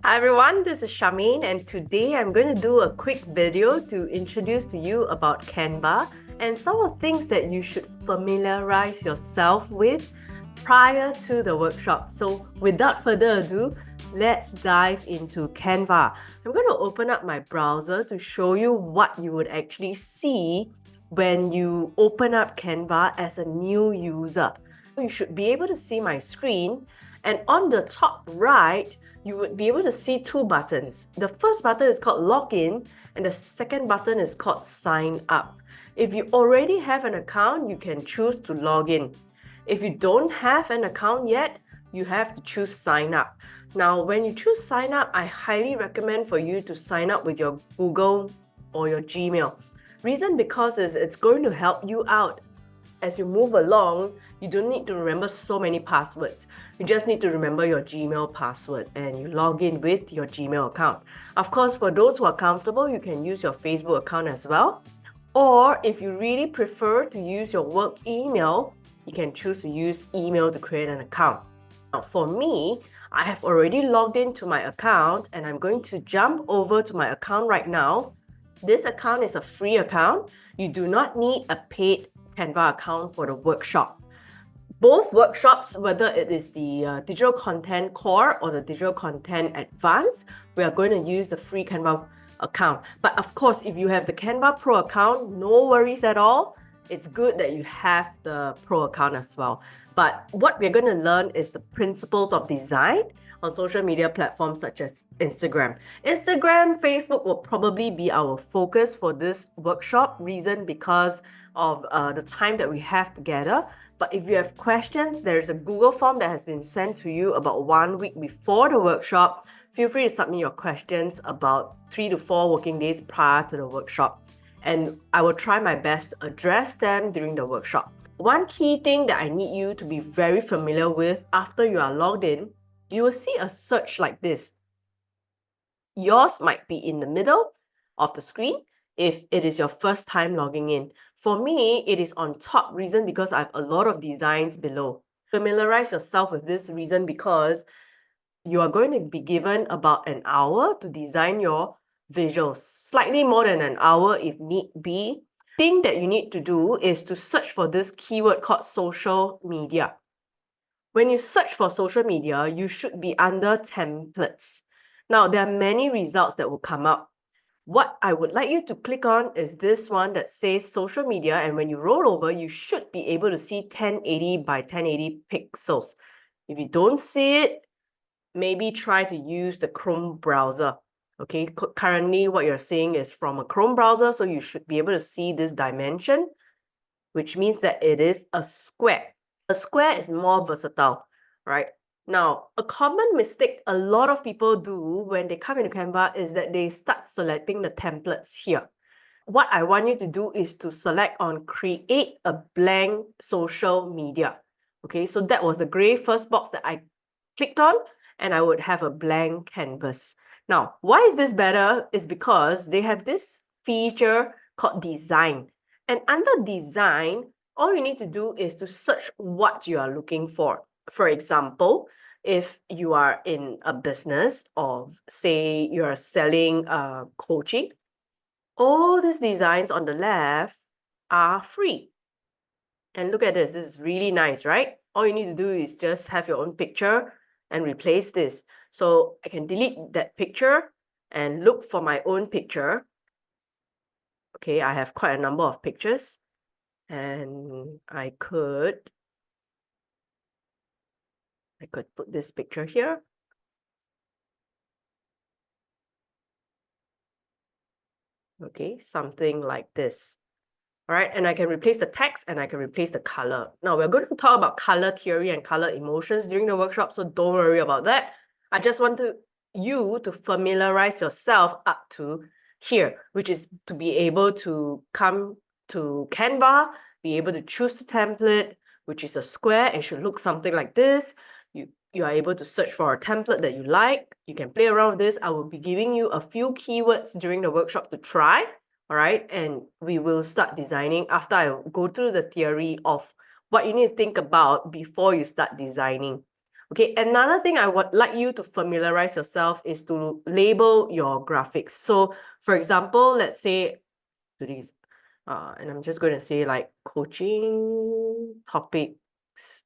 Hi everyone, this is Charmaine and today I'm going to do a quick video to introduce to you about Canva and some of the things that you should familiarize yourself with prior to the workshop. So without further ado, let's dive into Canva. I'm going to open up my browser to show you what you would actually see when you open up Canva as a new user. You should be able to see my screen, and on the top right, you would be able to see two buttons. The first button is called Login and the second button is called Sign Up. If you already have an account, you can choose to log in. If you don't have an account yet, you have to choose Sign Up. Now, when you choose Sign Up, I highly recommend for you to sign up with your Google or your Gmail. Reason because it's going to help you out. As you move along, you don't need to remember so many passwords. You just need to remember your Gmail password and you log in with your Gmail account. Of course, for those who are comfortable, you can use your Facebook account as well. Or if you really prefer to use your work email, you can choose to use email to create an account. Now, for me, I have already logged into my account and I'm going to jump over to my account right now. This account is a free account. You do not need a paid Canva account for the workshop. Both workshops, whether it is the Digital Content Core or the Digital Content Advanced, we are going to use the free Canva account. But of course, if you have the Canva Pro account, no worries at all. It's good that you have the Pro account as well. But what we're going to learn is the principles of design on social media platforms such as Instagram. Instagram, Facebook will probably be our focus for this workshop. Reason because of the time that we have together. But if you have questions, there's a Google form that has been sent to you about 1 week before the workshop. Feel free to submit your questions about 3 to 4 working days prior to the workshop. And I will try my best to address them during the workshop. One key thing that I need you to be very familiar with after you are logged in, you will see a search like this. Yours might be in the middle of the screen if it is your first time logging in. For me, it is on top. Reason because I have a lot of designs below. Familiarize yourself with this reason because you are going to be given about an hour to design your visuals. Slightly more than an hour if need be. Thing that you need to do is to search for this keyword called social media. When you search for social media, you should be under templates. Now, there are many results that will come up. What I would like you to click on is this one that says social media, and when you roll over, you should be able to see 1080 by 1080 pixels. If you don't see it, maybe try to use the Chrome browser. Okay, currently what you're seeing is from a Chrome browser, so you should be able to see this dimension, which means that it is a square. A square is more versatile, right? Now, a common mistake a lot of people do when they come into Canva is that they start selecting the templates here. What I want you to do is to select on create a blank social media. Okay, so that was the gray first box that I clicked on, and I would have a blank canvas. Now, why is this better? Is because they have this feature called design. And under design, all you need to do is to search what you are looking for. For example, if you are in a business or say you are selling coaching, all these designs on the left are free. And look at this. This is really nice, right? All you need to do is just have your own picture and replace this. So I can delete that picture and look for my own picture. Okay, I have quite a number of pictures. And I could put this picture here. Okay, something like this. All right, and I can replace the text and I can replace the color. Now we're going to talk about color theory and color emotions during the workshop, so don't worry about that. I just want you to familiarize yourself up to here, which is to be able to come to Canva, be able to choose the template, which is a square. It should look something like this. You are able to search for a template that you like. You can play around with this. I will be giving you a few keywords during the workshop to try. All right, and we will start designing after I go through the theory of what you need to think about before you start designing. Okay, another thing I would like you to familiarize yourself is to label your graphics. So for example, let's say today's, and I'm just going to say like coaching topics.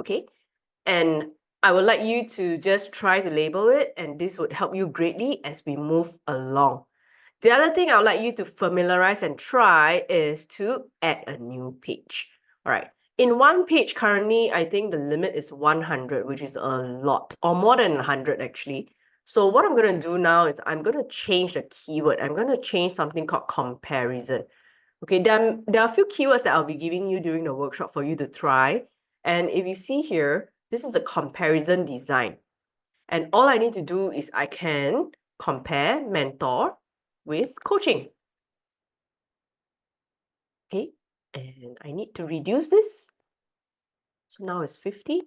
Okay, and I would like you to just try to label it, and this would help you greatly as we move along. The other thing I would like you to familiarize and try is to add a new page. All right. In one page currently, I think the limit is 100, which is a lot, or more than 100 actually. So what I'm going to do now is I'm going to change the keyword. I'm going to change something called comparison. Okay, there are a few keywords that I'll be giving you during the workshop for you to try. And if you see here, this is a comparison design. And all I need to do is I can compare mentor with coaching. Okay, and I need to reduce this. So now it's 50.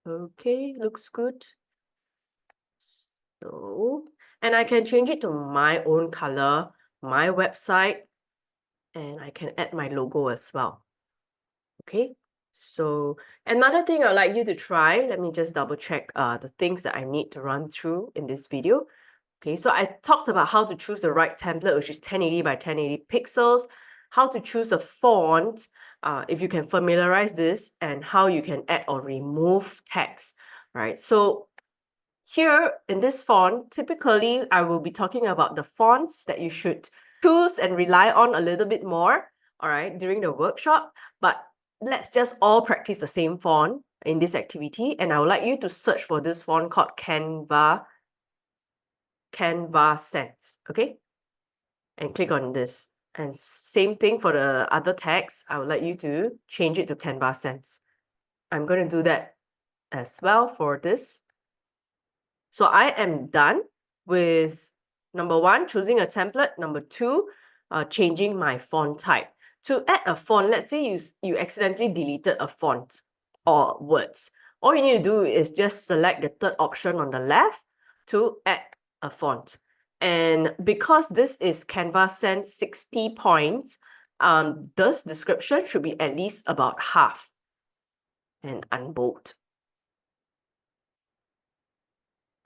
Okay, looks good. So, and I can change it to my own color, my website, and I can add my logo as well. Okay, so another thing I'd like you to try, let me just double check the things that I need to run through in this video. Okay, so I talked about how to choose the right template, which is 1080 by 1080 pixels, how to choose a font, if you can familiarize this, and how you can add or remove text, right? So here in this font, typically I will be talking about the fonts that you should choose and rely on a little bit more, all right, during the workshop. But let's just all practice the same font in this activity. And I would like you to search for this font called Canva Sense, okay? And click on this. And same thing for the other text. I would like you to change it to Canva Sense. I'm going to do that as well for this. So I am done with number one, choosing a template. Number two, changing my font type. To add a font, let's say you accidentally deleted a font or words. All you need to do is just select the third option on the left to add a font. And because this is Canva Sense 60 points, this description should be at least about half and unbold.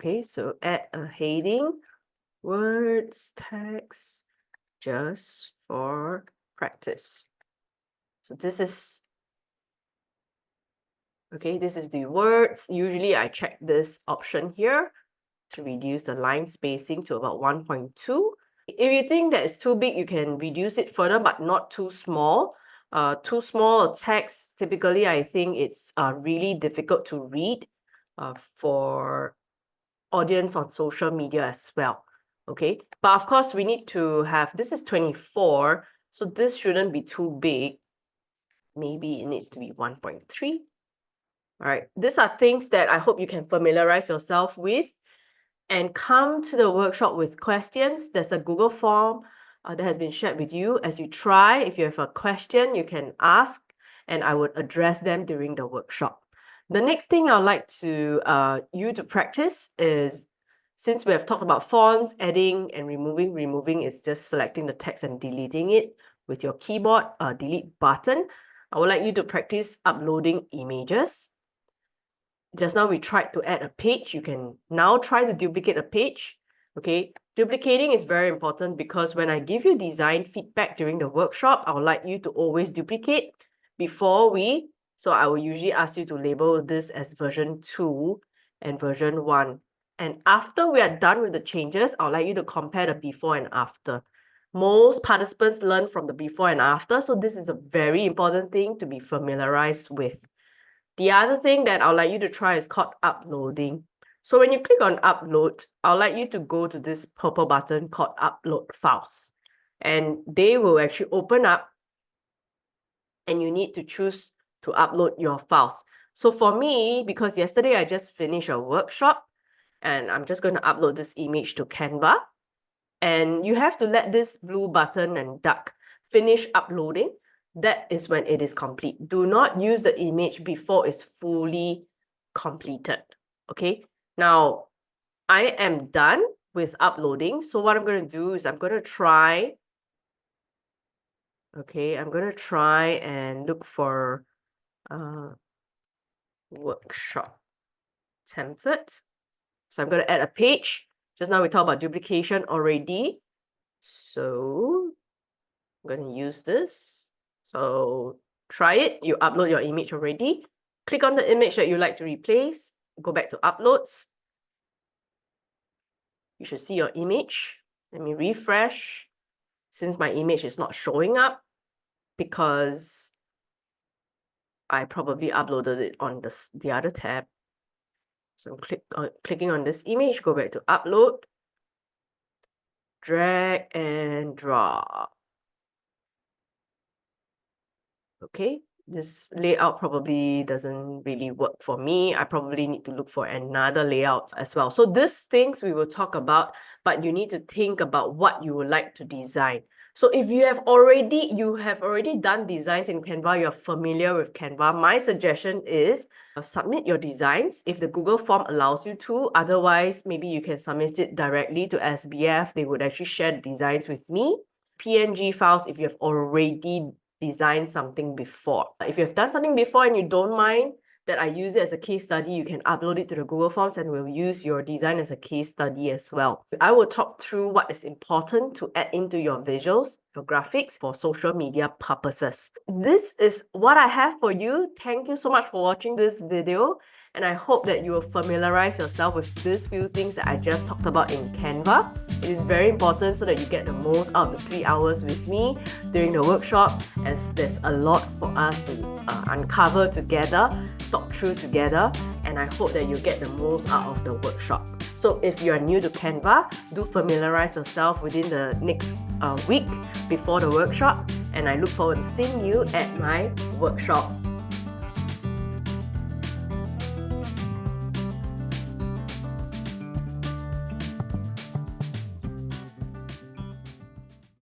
Okay, so add a heading, words, text, just for practice. So this is, okay, this is the words. Usually I check this option here to reduce the line spacing to about 1.2. If you think that it's too big, you can reduce it further, but not too small. Too small a text, typically I think it's really difficult to read for audience on social media as well. Okay, but of course we need to have, this is 24, so this shouldn't be too big. Maybe it needs to be 1.3. All right, these are things that I hope you can familiarize yourself with and come to the workshop with questions. There's a Google form that has been shared with you. As you try, if you have a question, you can ask and I would address them during the workshop. The next thing I'd like to you to practice is, since we have talked about fonts, adding and removing is just selecting the text and deleting it with your keyboard delete button. I would like you to practice uploading images. Just now we tried to add a page. You can now try to duplicate a page. Okay, duplicating is very important because when I give you design feedback during the workshop, I would like you to always duplicate before we, so I will usually ask you to label this as version 2 and version 1. And after we are done with the changes, I would like you to compare the before and after. Most participants learn from the before and after, so this is a very important thing to be familiarized with. The other thing that I'd like you to try is called uploading. So when you click on upload, I'd like you to go to this purple button called upload files. And they will actually open up and you need to choose to upload your files. So for me, because yesterday I just finished a workshop and I'm just going to upload this image to Canva. And you have to let this blue button and duck finish uploading. That is when it is complete. Do not use the image before it's fully completed. Okay, now I am done with uploading. So what I'm going to do is I'm going to try. Okay, I'm going to try and look for workshop template. So I'm going to add a page. Just now we talked about duplication already. So I'm going to use this. So try it. You upload your image already. Click on the image that you like to replace. Go back to uploads. You should see your image. Let me refresh. Since my image is not showing up because I probably uploaded it on the other tab. So clicking on this image, go back to upload, drag and drop. Okay, this layout probably doesn't really work for me. I probably need to look for another layout as well. So these things we will talk about, but you need to think about what you would like to design. So if you have already done designs in Canva, you're familiar with Canva, my suggestion is submit your designs if the Google form allows you to. Otherwise, maybe you can submit it directly to SBF. They would actually share the designs with me. PNG files if you have already designed something before. If you have done something before and you don't mind that I use it as a case study, you can upload it to the Google Forms and we'll use your design as a case study as well. I will talk through what is important to add into your visuals, your graphics for social media purposes. This is what I have for you. Thank you so much for watching this video. And I hope that you will familiarize yourself with these few things that I just talked about in Canva. It is very important so that you get the most out of the 3 hours with me during the workshop, as there's a lot for us to uncover together, talk through together, and I hope that you get the most out of the workshop. So if you are new to Canva, do familiarize yourself within the next week before the workshop, and I look forward to seeing you at my workshop.